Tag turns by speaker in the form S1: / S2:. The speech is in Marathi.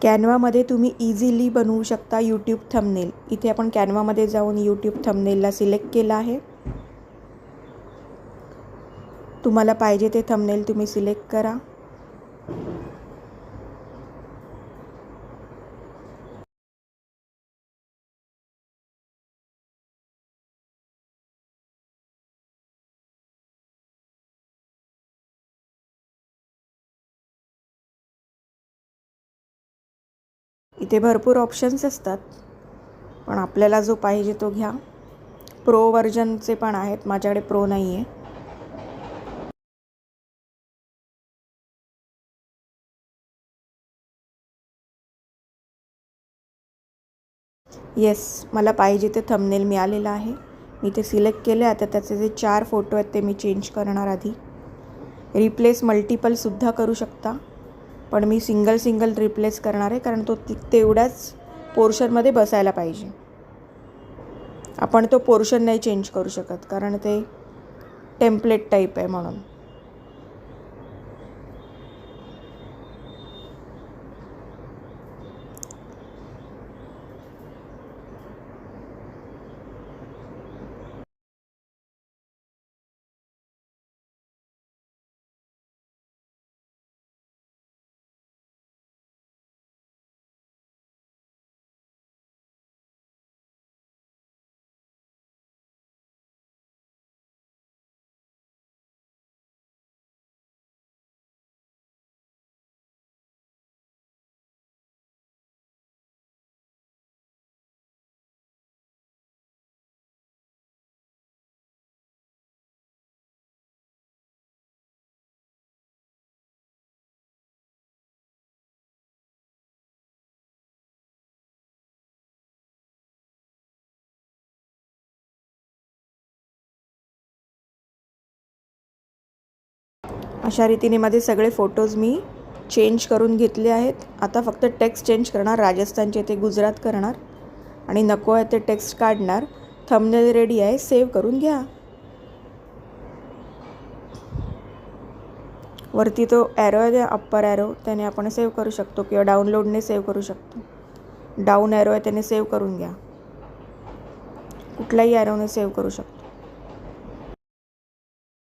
S1: कॅनवामध्ये तुम्ही इझिली बनवू शकता यूट्यूब थंबनेल। इथे आपण कॅनवामध्ये जाऊन यूट्यूब थंबनेलला सिलेक्ट केलं आहे। तुम्हाला पाहिजे ते थंबनेल तुम्ही सिलेक्ट करा। इथे भरपूर ऑप्शन्स असतात, पण आपल्याला जो पाहिजे तो घ्या। प्रो व्हर्जनचे पण आहेत, माझ्याकडे प्रो नाही आहे। येस, मला पाहिजे ते थंबनेल मिळालेलं आहे। मी ते सिलेक्ट केले। आता त्याचे जे 4 फोटो आहेत ते मी चेंज करणार आधी। रिप्लेस मल्टिपलसुद्धा करू शकता, पण मी सिंगल रिप्लेस करणार आहे, कारण तो तेवढ्याच पोर्शनमध्ये बसायला पाहिजे। आपण तो पोर्शन नाही चेंज करू शकत, कारण ते टेम्पलेट टाईप आहे म्हणून। अशा रीतीने माझे सगळे फोटोज मी चेंज करून घेतले आहेत। आता फक्त टेक्स्ट चेंज करणार, राजस्थानचे ते गुजरात करणार आणि नको आहे ते टेक्स्ट काढणार। थंबनेल रेडी आहे, सेव्ह करून घ्या। वरती तो ॲरो आहे, अप्पर ॲरो, त्याने आपण सेव्ह करू शकतो किंवा डाउनलोडने सेव्ह करू शकतो। डाऊन ॲरो आहे, त्याने सेव्ह करून घ्या। कुठल्याही ॲरोने सेव्ह करू शकतो।